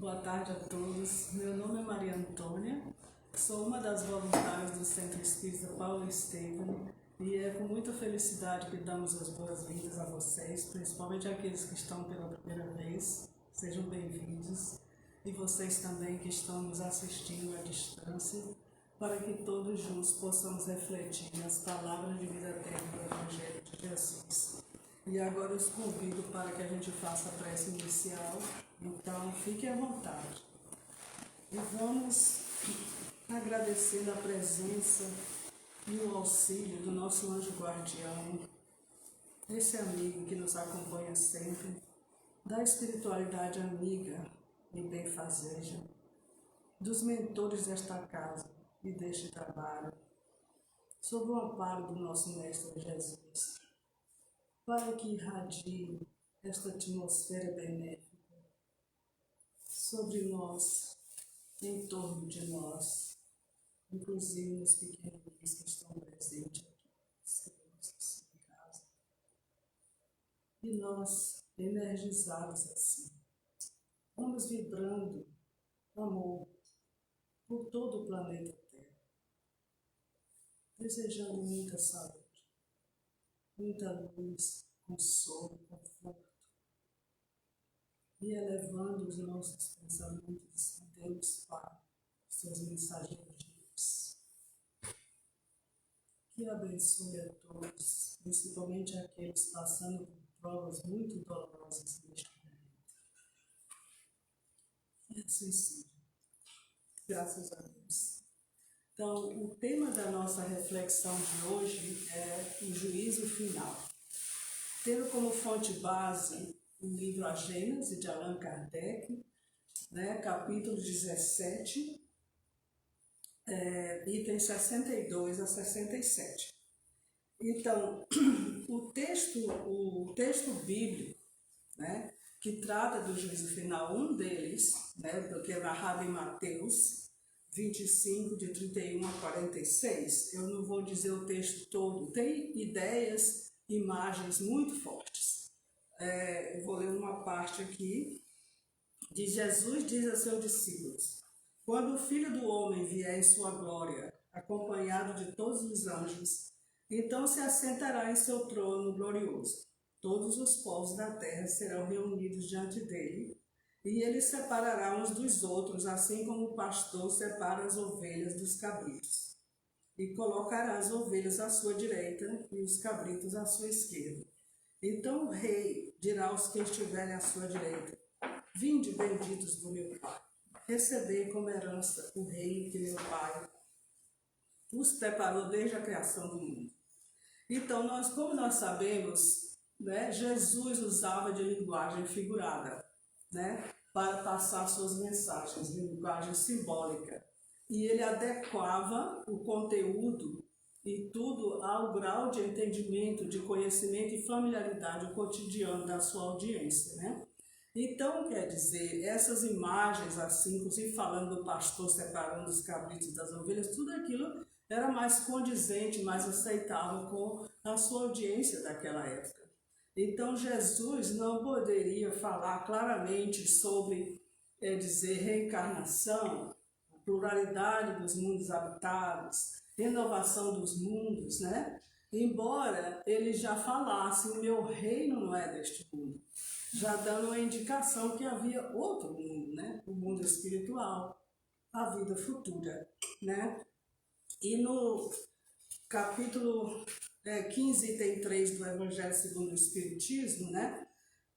Boa tarde a todos. Meu nome é Maria Antônia, sou uma das voluntárias do Centro Espírita Paulo Estevam e é com muita felicidade que damos as boas-vindas a vocês, principalmente aqueles que estão pela primeira vez. Sejam bem-vindos. E vocês também que estão nos assistindo à distância, para que todos juntos possamos refletir nas palavras de vida eterna do Evangelho de Jesus. E agora eu os convido para que a gente faça a prece inicial, então fiquem à vontade. E vamos agradecendo a presença e o auxílio do nosso anjo guardião, esse amigo que nos acompanha sempre, da espiritualidade amiga e benfazeja, dos mentores desta casa e deste trabalho, sob o amparo do nosso Mestre Jesus, para que irradie esta atmosfera benéfica sobre nós, em torno de nós, inclusive nos pequeninos que estão presentes aqui em casa. E nós, energizados assim, vamos vibrando amor por todo o planeta Terra, desejando muita saúde, muita luz, consolo, conforto, e elevando os nossos pensamentos a Deus Pai, seus mensageiros de luz. Que abençoe a todos, principalmente aqueles passando por provas muito dolorosas neste momento. E assim seja. Graças a Deus. Então, o tema da nossa reflexão de hoje é o juízo final. Tendo como fonte base o livro A Gênese, de Allan Kardec, capítulo 17, itens 62 a 67. Então, o texto bíblico, que trata do juízo final, um deles, que é narrado em Mateus 25, de 31 a 46, eu não vou dizer o texto todo, tem ideias, imagens muito fortes. Eu vou ler uma parte aqui, de Jesus diz a seus discípulos: quando o Filho do Homem vier em sua glória, acompanhado de todos os anjos, então se assentará em seu trono glorioso. Todos os povos da terra serão reunidos diante dele, e ele separará uns dos outros, assim como o pastor separa as ovelhas dos cabritos. E colocará as ovelhas à sua direita e os cabritos à sua esquerda. Então o rei dirá aos que estiverem à sua direita: vinde, benditos do meu Pai, recebei como herança o reino que meu Pai os preparou desde a criação do mundo. Então, como nós sabemos, Jesus usava de linguagem figurada, para passar suas mensagens, de linguagem simbólica. E ele adequava o conteúdo e tudo ao grau de entendimento, de conhecimento e familiaridade cotidiano da sua audiência, Então, quer dizer, essas imagens, assim, inclusive falando do pastor separando os cabritos das ovelhas, tudo aquilo era mais condizente, mais aceitável com a sua audiência daquela época. Então, Jesus não poderia falar claramente sobre, reencarnação, pluralidade dos mundos habitados, renovação dos mundos, Embora ele já falasse: o meu reino não é deste mundo, já dando uma indicação que havia outro mundo, o mundo espiritual, a vida futura, E no capítulo 15, item 3 do Evangelho segundo o Espiritismo,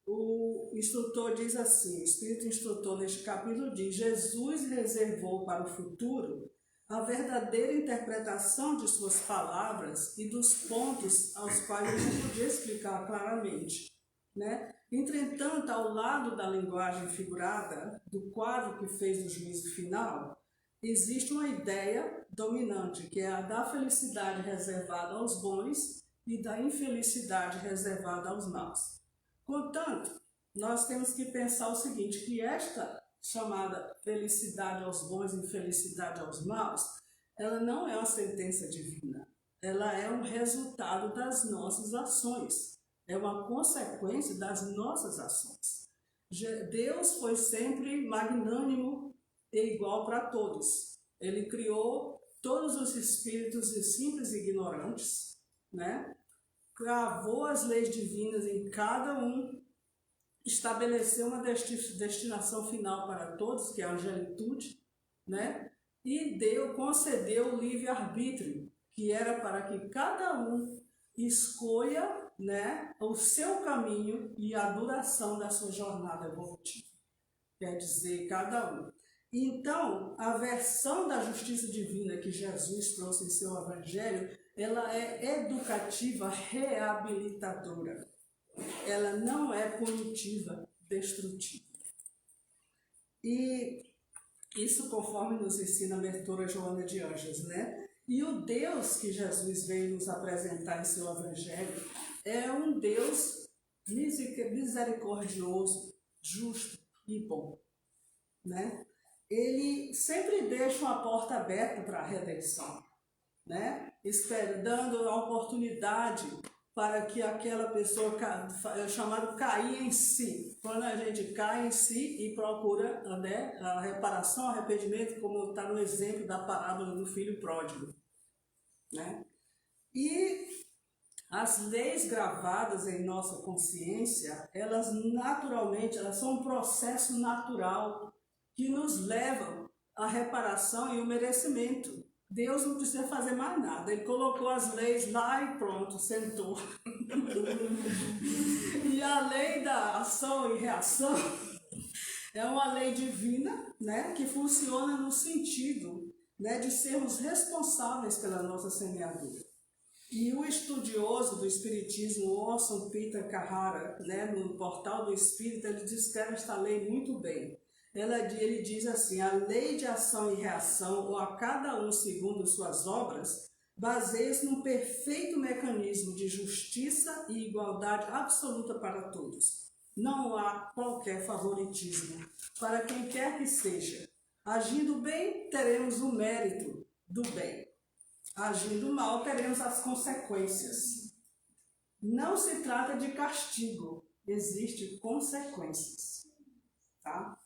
o instrutor diz assim, o Espírito Instrutor neste capítulo diz: Jesus reservou para o futuro a verdadeira interpretação de suas palavras e dos pontos aos quais ele não podia explicar claramente, Entretanto, ao lado da linguagem figurada, do quadro que fez o juízo final, existe uma ideia dominante, que é a da felicidade reservada aos bons e da infelicidade reservada aos maus. Portanto, nós temos que pensar o seguinte, que esta chamada felicidade aos bons e infelicidade aos maus, ela não é uma sentença divina, ela é um resultado das nossas ações, é uma consequência das nossas ações. Deus foi sempre magnânimo e igual para todos. Ele criou todos os espíritos simples e ignorantes, né? Gravou as leis divinas em cada um, estabeleceu uma destinação final para todos, que é a angelitude, né? E concedeu o livre-arbítrio, que era para que cada um escolha, né, o seu caminho e a duração da sua jornada evolutiva. Quer dizer, cada um. Então, a versão da justiça divina que Jesus trouxe em seu evangelho, ela é educativa, reabilitadora. Ela não é punitiva, destrutiva. E isso conforme nos ensina a mentora Joana de Anjos, né? E o Deus que Jesus veio nos apresentar em seu evangelho é um Deus misericordioso, justo e bom, né? Ele sempre deixa uma porta aberta para a redenção, né? Dando a oportunidade para que aquela pessoa, chamado cair em si. Quando a gente cai em si e procura, né, a reparação, o arrependimento, como está no exemplo da parábola do filho pródigo, né? E as leis gravadas em nossa consciência, elas naturalmente, elas são um processo natural que nos levam à reparação e ao merecimento. Deus não precisa fazer mais nada. Ele colocou as leis lá e pronto, sentou. E a lei da ação e reação é uma lei divina, né, que funciona no sentido, né, de sermos responsáveis pela nossa semeadura. E o estudioso do Espiritismo, Orson Peter Carrara, né, no Portal do Espírito, ele descreve esta lei muito bem. Ele diz assim: a lei de ação e reação, ou a cada um segundo suas obras, baseia-se num perfeito mecanismo de justiça e igualdade absoluta para todos. Não há qualquer favoritismo para quem quer que seja. Agindo bem, teremos o mérito do bem. Agindo mal, teremos as consequências. Não se trata de castigo, existem consequências, tá?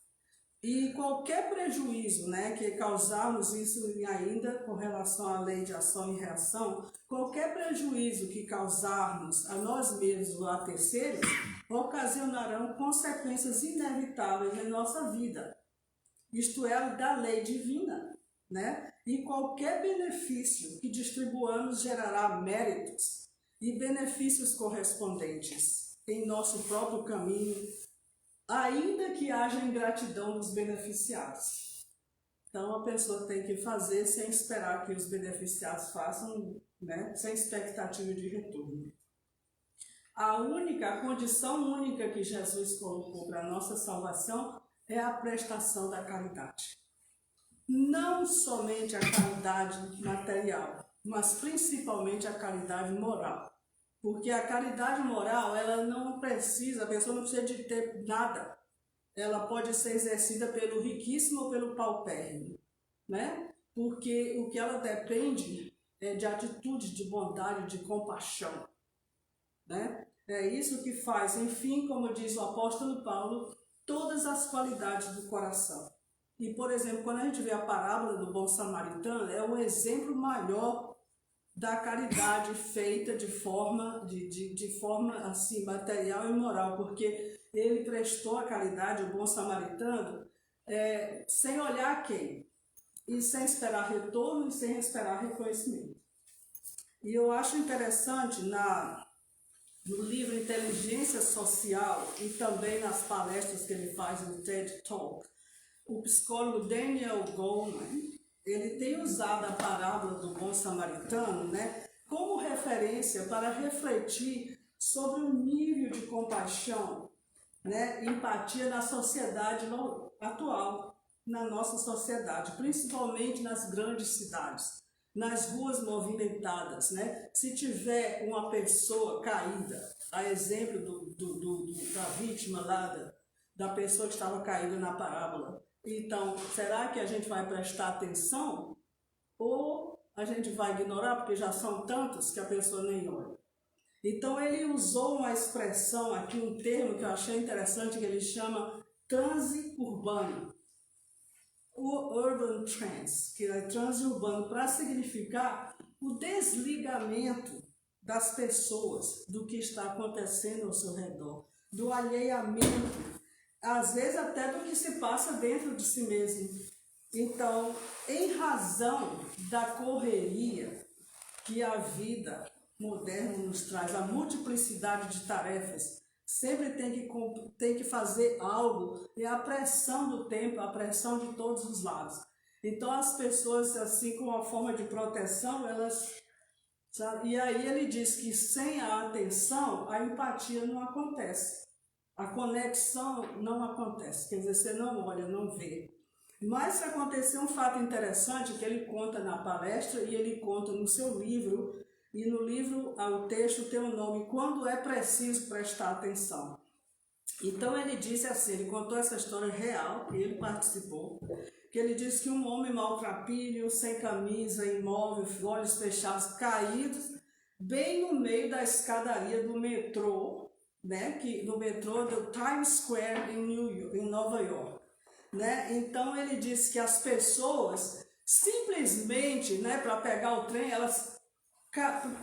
E qualquer prejuízo, né, que causarmos isso ainda com relação à lei de ação e reação, qualquer prejuízo que causarmos a nós mesmos ou a terceiros, ocasionarão consequências inevitáveis em nossa vida. Isto é, da lei divina, né? E qualquer benefício que distribuamos gerará méritos e benefícios correspondentes em nosso próprio caminho, ainda que haja ingratidão dos beneficiados. Então a pessoa tem que fazer sem esperar que os beneficiados façam, né, sem expectativa de retorno. A condição única que Jesus colocou para a nossa salvação é a prestação da caridade. Não somente a caridade material, mas principalmente a caridade moral. Porque a caridade moral, ela não precisa, a pessoa não precisa de ter nada. Ela pode ser exercida pelo riquíssimo ou pelo paupérrimo, né? Porque o que ela depende é de atitude, de bondade, de compaixão, né? É isso que faz, enfim, como diz o apóstolo Paulo, todas as qualidades do coração. E, por exemplo, quando a gente vê a parábola do bom samaritano, é um exemplo maior da caridade feita de forma assim, material e moral, porque ele prestou a caridade, o bom samaritano, sem olhar a quem, e sem esperar retorno e sem esperar reconhecimento. E eu acho interessante no livro Inteligência Social e também nas palestras que ele faz no TED Talk, o psicólogo Daniel Goleman, ele tem usado a parábola do bom samaritano, né, como referência para refletir sobre o nível de compaixão, né, empatia na sociedade atual, na nossa sociedade, principalmente nas grandes cidades, nas ruas movimentadas, né? Se tiver uma pessoa caída, a exemplo da vítima lá, da pessoa que estava caída na parábola, então, será que a gente vai prestar atenção ou a gente vai ignorar porque já são tantos que a pessoa nem olha? Então ele usou uma expressão aqui, um termo que eu achei interessante, que ele chama transe urbano, o urban trance, que é transe urbano, para significar o desligamento das pessoas do que está acontecendo ao seu redor, do alheiamento, às vezes até do que se passa dentro de si mesmo. Então, em razão da correria que a vida moderna nos traz, a multiplicidade de tarefas, sempre tem que fazer algo, e a pressão do tempo, a pressão de todos os lados. Então as pessoas, assim, com uma forma de proteção, elas... Sabe? E aí ele diz que sem a atenção, a empatia não acontece. A conexão não acontece, quer dizer, você não olha, não vê. Mas se acontecer um fato interessante que ele conta na palestra e ele conta no seu livro, e no livro o texto tem o nome Quando é Preciso Prestar Atenção. Então ele disse assim, ele contou essa história real, que ele participou, que ele disse que um homem maltrapilho, sem camisa, imóvel, olhos fechados, caídos, bem no meio da escadaria do metrô, né, do metrô do Times Square em Nova York. Né? Então ele disse que as pessoas simplesmente, né, para pegar o trem, elas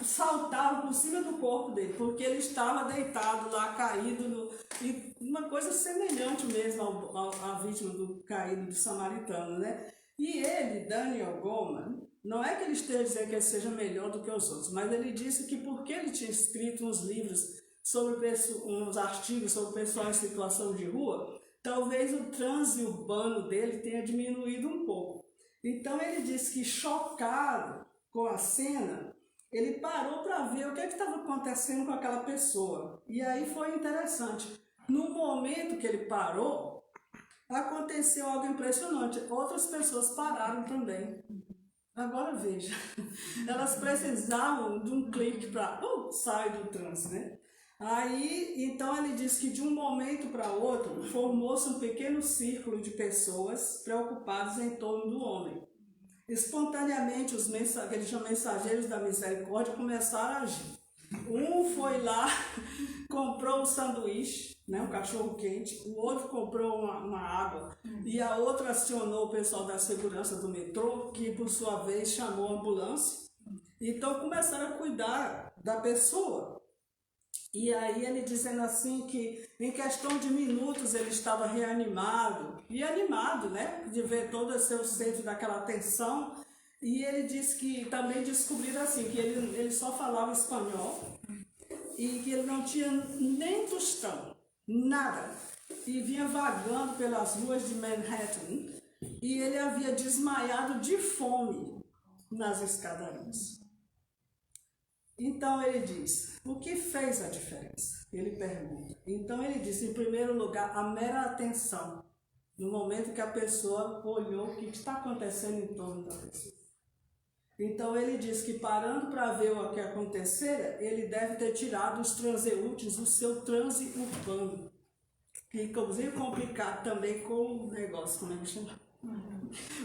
saltavam por cima do corpo dele, porque ele estava deitado lá, caído, e uma coisa semelhante mesmo à vítima do caído do samaritano, né? E ele, Daniel Goleman, não é que ele esteja dizendo que ele seja melhor do que os outros, mas ele disse que porque ele tinha escrito uns livros sobre uns artigos sobre pessoal em situação de rua, talvez o transe urbano dele tenha diminuído um pouco. Então ele disse que, chocado com a cena, ele parou para ver o que estava acontecendo com aquela pessoa. E aí foi interessante. No momento que ele parou, aconteceu algo impressionante. Outras pessoas pararam também. Agora veja, elas precisavam de um clique para sair do transe, né? Aí, então ele diz que de um momento para outro, formou-se um pequeno círculo de pessoas preocupadas em torno do homem. Espontaneamente, os mensageiros da misericórdia começaram a agir. Um foi lá, comprou um sanduíche, né, um cachorro quente, o outro comprou uma água, e a outra acionou o pessoal da segurança do metrô, que por sua vez chamou a ambulância. Então começaram a cuidar da pessoa. E aí ele dizendo assim que em questão de minutos ele estava reanimado e animado, né, de ver todo o seu centro daquela tensão. E ele disse que também descobriram assim, que ele só falava espanhol e que ele não tinha nem tostão, nada. E vinha vagando pelas ruas de Manhattan e ele havia desmaiado de fome nas escadarias. Então ele diz, o que fez a diferença? Ele pergunta. Então ele diz, em primeiro lugar, a mera atenção, no momento que a pessoa olhou o que está acontecendo em torno da pessoa. Então ele diz que parando para ver o que acontecera, ele deve ter tirado os transeúntes do seu transe urbano. Que inclusive complicado também com o negócio, como é que chama?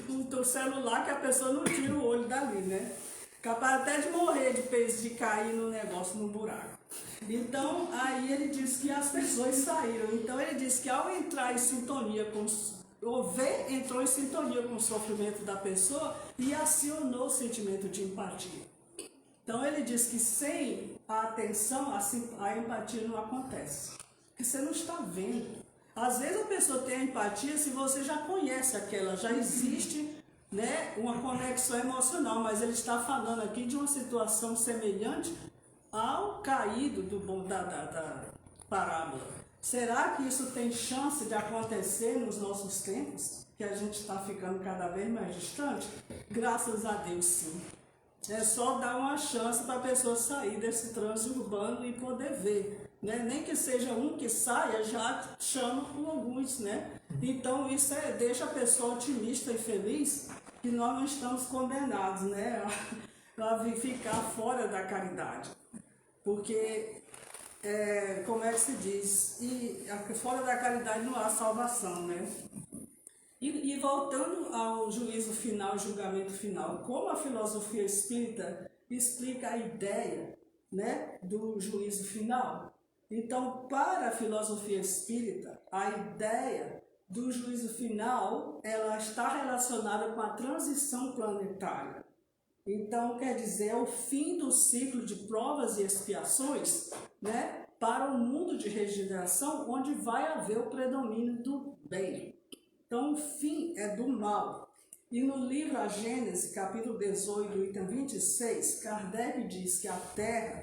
O celular que a pessoa não tira o olho dali, né? Capaz até de morrer de peso, de cair no negócio, no buraco. Então, aí ele diz que as pessoas saíram. Então, ele diz que ao entrar em sintonia com... entrou em sintonia com o sofrimento da pessoa e acionou o sentimento de empatia. Então, ele diz que sem a atenção, a empatia não acontece. Porque você não está vendo. Às vezes a pessoa tem a empatia se você já conhece aquela, já existe... né, uma conexão emocional, mas ele está falando aqui de uma situação semelhante ao caído da parábola. Será que isso tem chance de acontecer nos nossos tempos? Que a gente está ficando cada vez mais distante? Graças a Deus, sim. É só dar uma chance para a pessoa sair desse trânsito urbano e poder ver. Né? Nem que seja um que saia, já chama com alguns. Né? Então isso deixa a pessoa otimista e feliz que nós não estamos condenados, né, a ficar fora da caridade. Porque, como é que se diz, fora da caridade não há salvação, né? E voltando ao juízo final, julgamento final, como a filosofia espírita explica a ideia né, do juízo final. Então, para a filosofia espírita, a ideia do juízo final, ela está relacionada com a transição planetária. Então, quer dizer, é o fim do ciclo de provas e expiações, né, para um mundo de regeneração onde vai haver o predomínio do bem. Então, o fim é do mal. E no livro A Gênese, capítulo 18, item 26, Kardec diz que a Terra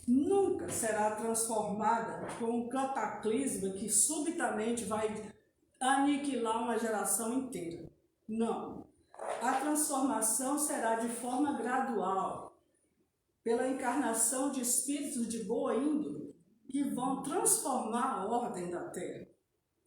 nunca será transformada por um cataclisma que subitamente vai aniquilar uma geração inteira. Não. A transformação será de forma gradual, pela encarnação de espíritos de boa índole, que vão transformar a ordem da Terra,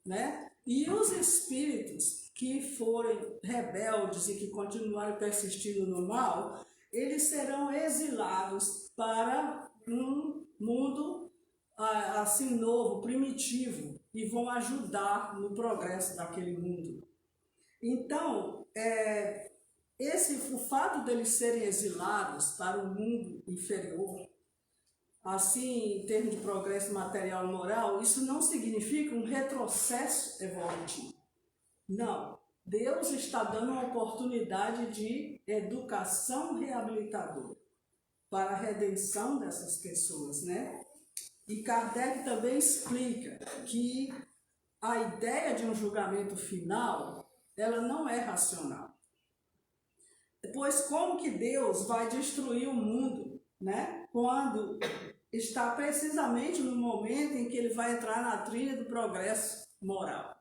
né? E os espíritos que forem rebeldes e que continuarem persistindo no mal, eles serão exilados para um mundo assim novo, primitivo, e vão ajudar no progresso daquele mundo. Então, o fato deles serem exilados para um mundo inferior, assim, em termos de progresso material e moral, isso não significa um retrocesso evolutivo. Não. Deus está dando uma oportunidade de educação reabilitadora para a redenção dessas pessoas, né? E Kardec também explica que a ideia de um julgamento final, ela não é racional. Pois como que Deus vai destruir o mundo, né? Quando está precisamente no momento em que ele vai entrar na trilha do progresso moral,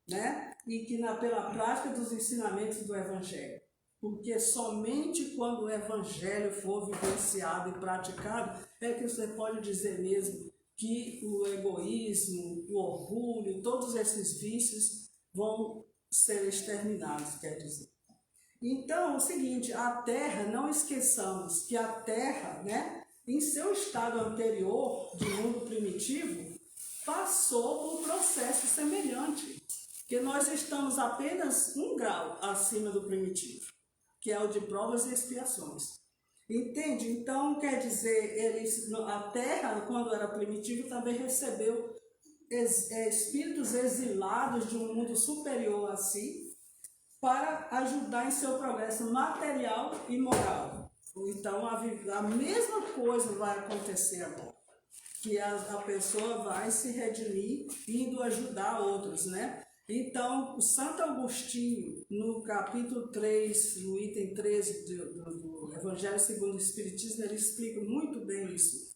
né? E que pela prática dos ensinamentos do Evangelho. Porque somente quando o Evangelho for vivenciado e praticado é que você pode dizer mesmo que o egoísmo, o orgulho, todos esses vícios vão ser exterminados, quer dizer. Então, é o seguinte, a Terra, não esqueçamos que a Terra, né, em seu estado anterior de mundo primitivo, passou por um processo semelhante, que nós estamos apenas 1 grau acima do primitivo, que é o de provas e expiações. Entende? Então, quer dizer, a Terra, quando era primitiva, também recebeu espíritos exilados de um mundo superior a si, para ajudar em seu progresso material e moral. Então, a mesma coisa vai acontecer agora, que a pessoa vai se redimir indo ajudar outros, né? Então, o Santo Agostinho, no capítulo 3, no item 13 do Evangelho segundo o Espiritismo, ele explica muito bem isso.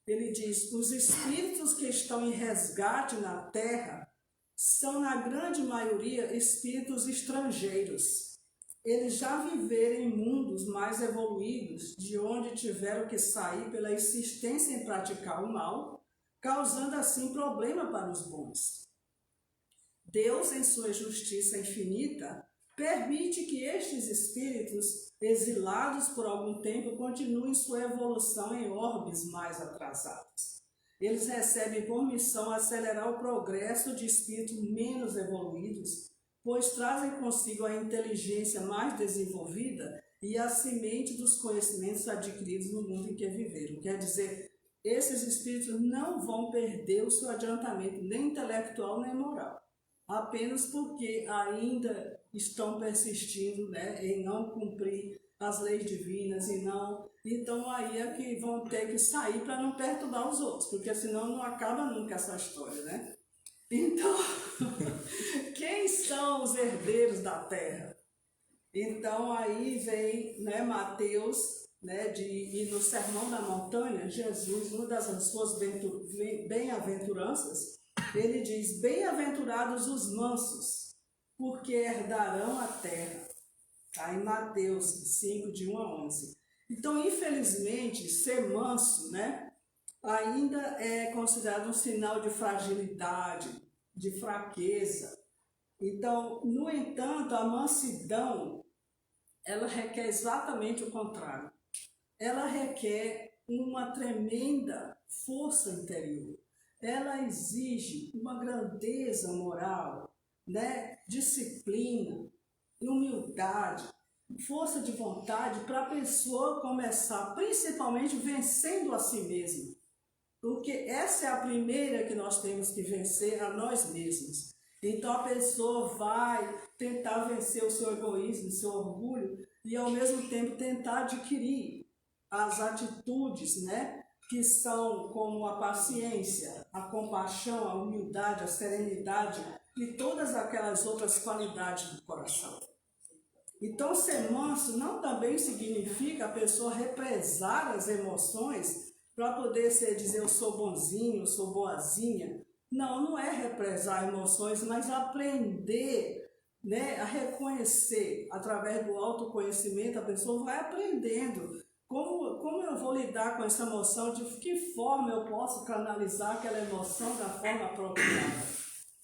Ele diz: os espíritos que estão em resgate na Terra são, na grande maioria, espíritos estrangeiros. Eles já viveram em mundos mais evoluídos, de onde tiveram que sair pela insistência em praticar o mal, causando assim problema para os bons. Deus, em sua justiça infinita, permite que estes espíritos, exilados por algum tempo, continuem sua evolução em orbes mais atrasados. Eles recebem por missão acelerar o progresso de espíritos menos evoluídos, pois trazem consigo a inteligência mais desenvolvida e a semente dos conhecimentos adquiridos no mundo em que viveram. Quer dizer, esses espíritos não vão perder o seu adiantamento nem intelectual nem moral, apenas porque ainda estão persistindo, né, em não cumprir as leis divinas e não... Então aí é que vão ter que sair para não perturbar os outros, porque senão não acaba nunca essa história, né? Então, quem são os herdeiros da terra? Então aí vem, né, Mateus, né, e no Sermão da Montanha, Jesus, uma das suas bem-aventuranças, ele diz: bem-aventurados os mansos, porque herdarão a terra. Está em Mateus 5, de 1 a 11. Então, infelizmente, ser manso, né, ainda é considerado um sinal de fragilidade, de fraqueza. Então, no entanto, a mansidão, ela requer exatamente o contrário. Ela requer uma tremenda força interior. Ela exige uma grandeza moral, né, disciplina, humildade. força de vontade para a pessoa começar, principalmente vencendo a si mesma. Porque essa é a primeira que nós temos que vencer a nós mesmos. Então a pessoa vai tentar vencer o seu egoísmo, o seu orgulho, e ao mesmo tempo tentar adquirir as atitudes, né, que são como a paciência, a compaixão, a humildade, a serenidade e todas aquelas outras qualidades do coração. Então ser manso não também significa a pessoa represar as emoções para poder dizer eu sou bonzinho, eu sou boazinha. Não, não é represar emoções, mas aprender, né, a reconhecer. Através do autoconhecimento, a pessoa vai aprendendo como eu vou lidar com essa emoção, de que forma eu posso canalizar aquela emoção da forma apropriada,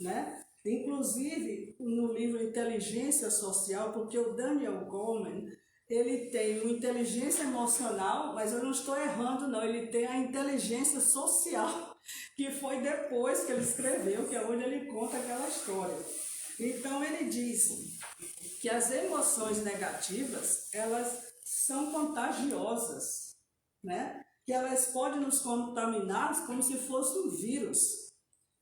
né? Inclusive, no livro Inteligência Social, porque o Daniel Goleman, ele tem uma inteligência emocional, mas eu não estou errando não, ele tem a inteligência social, que foi depois que ele escreveu, que é onde ele conta aquela história. Então ele diz que as emoções negativas, elas são contagiosas, né? Que elas podem nos contaminar como se fosse um vírus.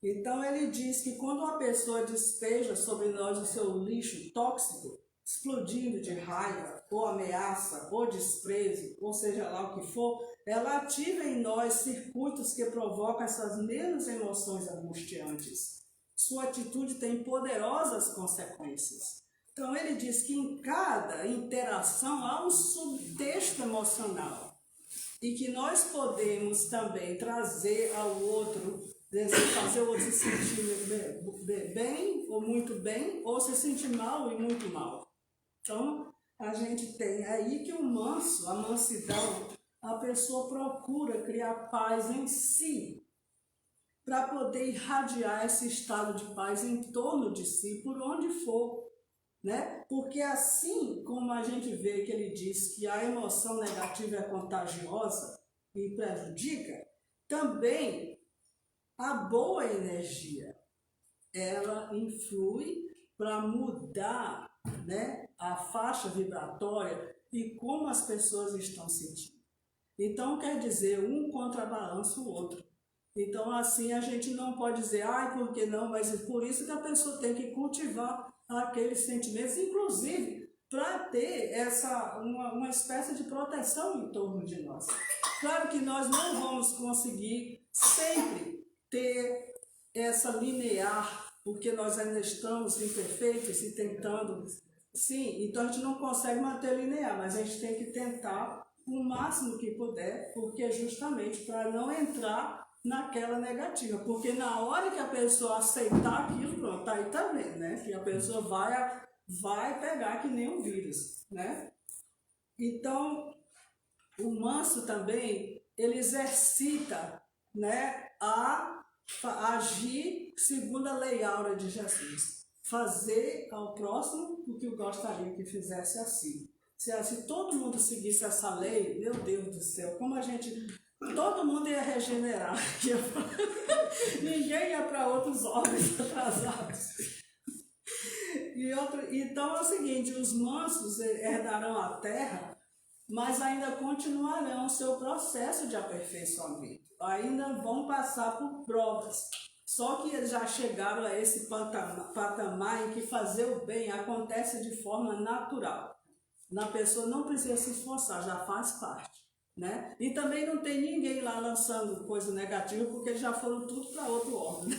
Então ele diz que quando uma pessoa despeja sobre nós o seu lixo tóxico, explodindo de raiva, ou ameaça, ou desprezo, ou seja lá o que for, ela ativa em nós circuitos que provocam essas mesmas emoções angustiantes. Sua atitude tem poderosas consequências. Então ele diz que em cada interação há um subtexto emocional e que nós podemos também trazer ao outro, fazer o outro se sentir bem ou muito bem, ou se sentir mal e muito mal. Então a gente tem aí que o manso, a mansidão, a pessoa procura criar paz em si, para poder irradiar esse estado de paz em torno de si, por onde for. Né? Porque assim como a gente vê que ele diz que a emoção negativa é contagiosa e prejudica, também a boa energia, ela influi para mudar, né, a faixa vibratória e como as pessoas estão sentindo. Então quer dizer, um contrabalança o outro. Então assim a gente não pode dizer, por que não, mas é por isso que a pessoa tem que cultivar aqueles sentimentos, inclusive para ter uma espécie de proteção em torno de nós. Claro que nós não vamos conseguir sempre ter essa linear, porque nós ainda estamos imperfeitos e tentando, sim, então a gente não consegue manter linear, mas a gente tem que tentar o máximo que puder, porque justamente para não entrar naquela negativa, porque na hora que a pessoa aceitar aquilo, pronto, aí também, né, que a pessoa vai pegar que nem um vírus, né. Então o manso também, ele exercita, né, a agir segundo a lei áurea de Jesus, fazer ao próximo o que eu gostaria que fizesse assim. Se todo mundo seguisse essa lei, meu Deus do céu, como a gente... Todo mundo ia regenerar, ninguém ia para outros órgãos atrasados. Então é o seguinte, os mansos herdarão a terra, mas ainda continuarão o seu processo de aperfeiçoamento. Ainda vão passar por provas. Só que eles já chegaram a esse patamar em que fazer o bem acontece de forma natural. A pessoa não precisa se esforçar, já faz parte. Né? E também não tem ninguém lá lançando coisa negativa, porque eles já foram tudo para outro órgão.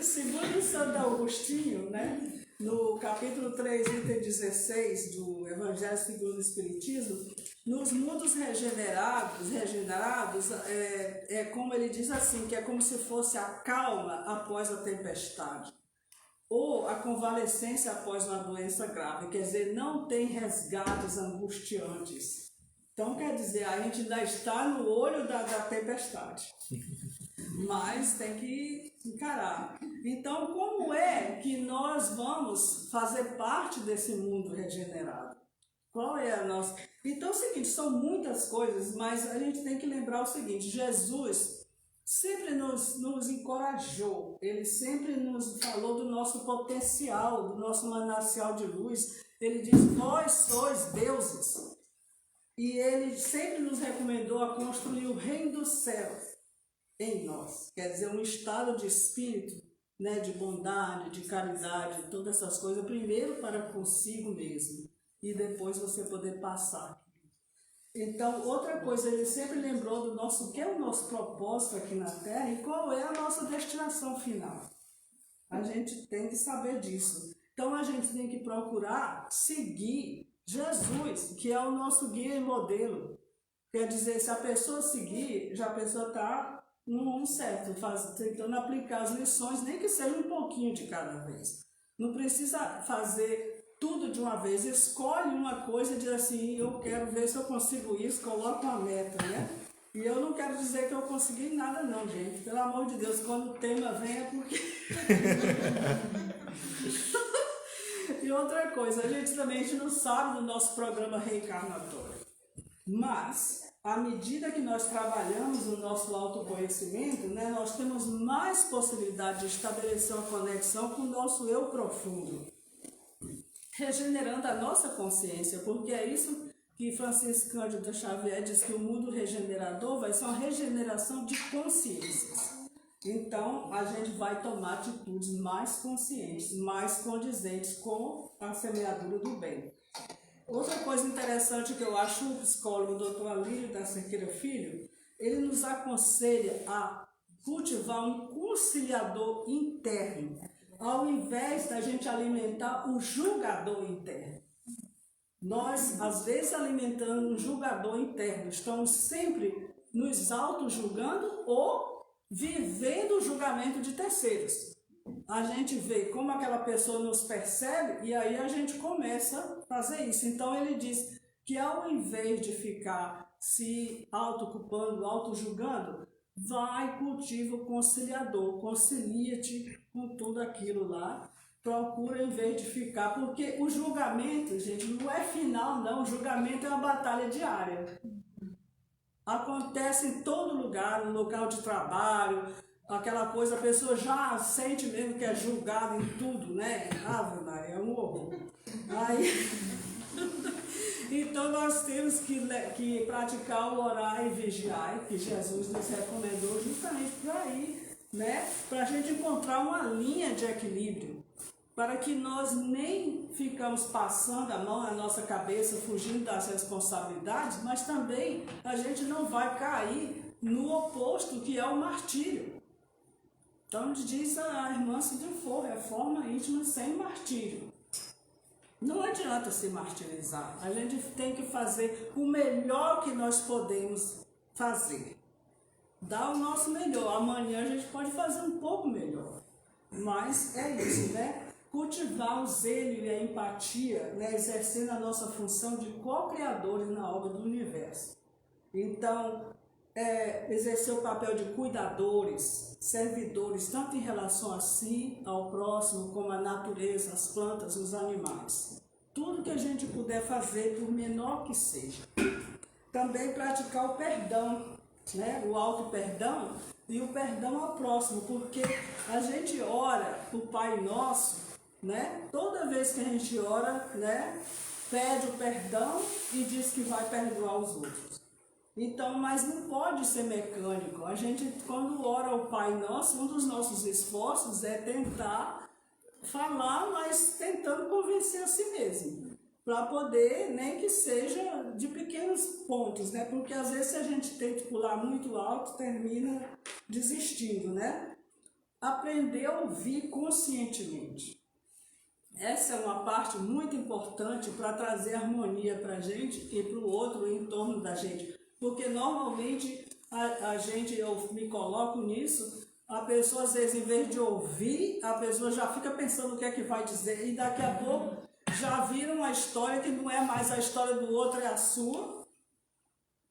Segundo Santo Agostinho, né, no capítulo 3, item 16 do Evangelho segundo o Espiritismo, nos mundos regenerados como ele diz assim, que é como se fosse a calma após a tempestade, ou a convalescência após uma doença grave, quer dizer, não tem resgates angustiantes. Então, quer dizer, a gente ainda está no olho da tempestade, mas tem que encarar. Então, como é que nós vamos fazer parte desse mundo regenerado? Qual é a nossa... Então, é o seguinte, são muitas coisas, mas a gente tem que lembrar o seguinte, Jesus sempre nos encorajou, ele sempre nos falou do nosso potencial, do nosso manancial de luz. Ele diz, vós E ele sempre nos recomendou a construir o reino dos céus em nós. Quer dizer, um estado de espírito, né, de bondade, de caridade, todas essas coisas, primeiro para consigo mesmo, e depois você poder passar. Então, outra coisa, ele sempre lembrou do nosso, que é o nosso propósito aqui na Terra e qual é a nossa destinação final. A gente tem que saber disso. Então, a gente tem que procurar seguir Jesus, que é o nosso guia e modelo. Quer dizer, se a pessoa seguir, já a pessoa está no rumo certo, tentando aplicar as lições, nem que seja um pouquinho de cada vez. Não precisa fazer tudo de uma vez, escolhe uma coisa e diz assim, eu quero ver se eu consigo isso, coloca uma meta, né? E eu não quero dizer que eu consegui nada não, gente. Pelo amor de Deus, quando o tema vem é porque... E outra coisa, a gente também não sabe do nosso programa reencarnatório. Mas, à medida que nós trabalhamos o nosso autoconhecimento, né, nós temos mais possibilidade de estabelecer uma conexão com o nosso eu profundo, regenerando a nossa consciência, porque é isso que Francisco Cândido Xavier diz, que o mundo regenerador vai ser uma regeneração de consciências. Então, a gente vai tomar atitudes mais conscientes, mais condizentes com a semeadura do bem. Outra coisa interessante que eu acho, o psicólogo Dr. Alírio da Cerqueira Filho, ele nos aconselha a cultivar um conciliador interno, ao invés da gente alimentar o julgador interno. Nós, às vezes, alimentando um julgador interno, estamos sempre nos auto-julgando ou vivendo o julgamento de terceiros. A gente vê como aquela pessoa nos percebe e aí a gente começa a fazer isso. Então ele diz que ao invés de ficar se auto-culpando, auto-julgando, vai, cultiva o conciliador, concilia-te com tudo aquilo lá, procura em vez de ficar, porque o julgamento, gente, não é final não, o julgamento é uma batalha diária. Acontece em todo lugar, no local de trabalho, aquela coisa, a pessoa já sente mesmo que é julgada em tudo, né? Ave Maria, é um horror. Aí, então nós temos que praticar o orar e vigiar, que Jesus nos recomendou justamente para aí, né? Para a gente encontrar uma linha de equilíbrio, para que nós nem ficamos passando a mão na nossa cabeça, fugindo das responsabilidades, mas também a gente não vai cair no oposto, que é o martírio. Então diz a irmã Cidinfor, reforma íntima sem martírio. Não adianta se martirizar, a gente tem que fazer o melhor que nós podemos fazer. Dar o nosso melhor, amanhã a gente pode fazer um pouco melhor, mas é isso, né? Cultivar o zelo e a empatia, né? Exercendo a nossa função de co-criadores na obra do universo. Então, exercer o papel de cuidadores, servidores, tanto em relação a si, ao próximo, como à natureza, as plantas, os animais. Tudo que a gente puder fazer, por menor que seja. Também praticar o perdão, né? O auto-perdão e o perdão ao próximo, porque a gente ora o Pai Nosso, né? Toda vez que a gente ora, né? Pede o perdão e diz que vai perdoar os outros. Então, mas não pode ser mecânico. A gente, quando ora ao Pai Nosso, um dos nossos esforços é tentar falar, mas tentando convencer a si mesmo, para poder, nem que seja de pequenos pontos, né? Porque às vezes se a gente tenta pular muito alto, termina desistindo, né? Aprender a ouvir conscientemente. Essa é uma parte muito importante para trazer harmonia para a gente e para o outro em torno da gente. Porque normalmente a gente, eu me coloco nisso, a pessoa às vezes em vez de ouvir, a pessoa já fica pensando o que é que vai dizer e daqui a pouco já vira uma história que não é mais a história do outro, é a sua.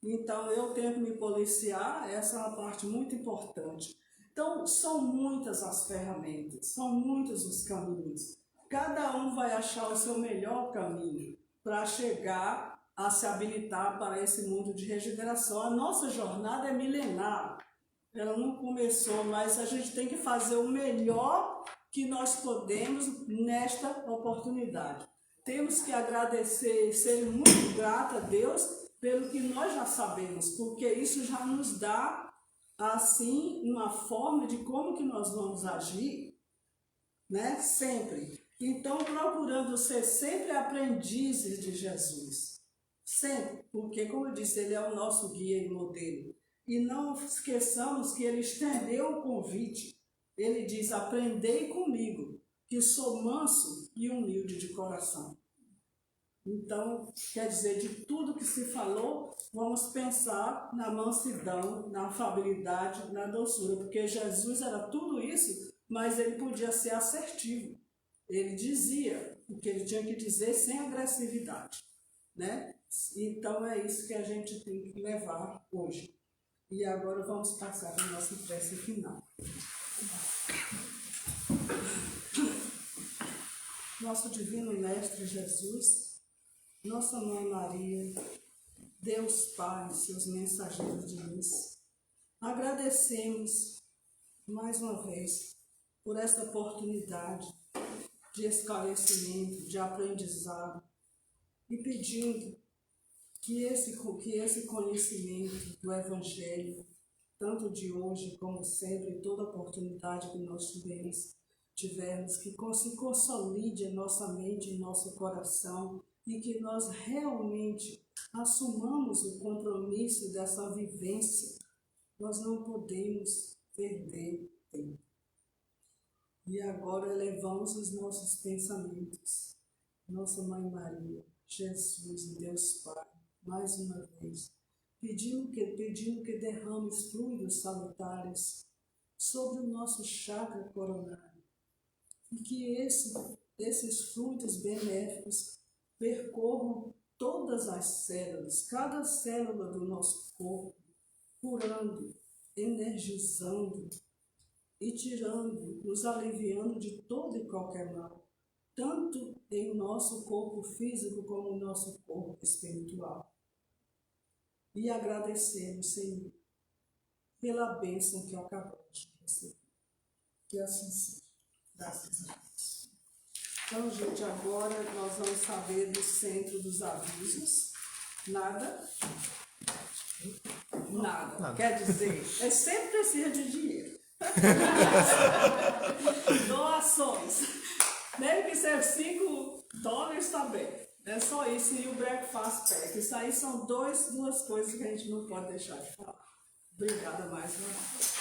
Então eu tenho que me policiar, essa é uma parte muito importante. Então são muitas as ferramentas, são muitos os caminhos. Cada um vai achar o seu melhor caminho para chegar a se habilitar para esse mundo de regeneração. A nossa jornada é milenar, ela não começou, mas a gente tem que fazer o melhor que nós podemos nesta oportunidade. Temos que agradecer, ser muito grata a Deus pelo que nós já sabemos, porque isso já nos dá, assim, uma forma de como que nós vamos agir, né? Sempre. Então, procurando ser sempre aprendizes de Jesus. Sempre. Porque, como eu disse, ele é o nosso guia e modelo. E não esqueçamos que ele estendeu o convite. Ele diz, aprendei comigo, que sou manso e humilde de coração. Então, quer dizer, de tudo que se falou, vamos pensar na mansidão, na afabilidade, na doçura, porque Jesus era tudo isso, mas ele podia ser assertivo. Ele dizia o que ele tinha que dizer sem agressividade, né? Então, é isso que a gente tem que levar hoje. E agora vamos passar para a nossa prece final. Nosso Divino Mestre Jesus, Nossa Mãe Maria, Deus Pai, seus mensageiros de luz, agradecemos mais uma vez por esta oportunidade de esclarecimento, de aprendizado e pedindo que esse conhecimento do Evangelho, tanto de hoje como sempre, toda oportunidade que nós tivermos, que se consolide em nossa mente, em nosso coração, e que nós realmente assumamos o compromisso dessa vivência. Nós não podemos perder tempo. E agora elevamos os nossos pensamentos. Nossa Mãe Maria, Jesus e Deus Pai, mais uma vez, pedindo que derrames fluidos salutares sobre o nosso chakra coronário e que esses fluidos benéficos percorram todas as células, cada célula do nosso corpo, curando, energizando e tirando, nos aliviando de todo e qualquer mal, tanto em nosso corpo físico como no nosso corpo espiritual. E agradecemos, Senhor, pela bênção que acabamos de receber. Que assim seja. Graças a Deus. Então, gente, agora nós vamos saber do centro dos avisos. Nada? Nada. Quer dizer, sempre precisa de dinheiro. Doações. Nem que seja $5 também. É só isso. E o breakfast pack. Isso aí são duas coisas que a gente não pode deixar de falar. Obrigada mais uma vez.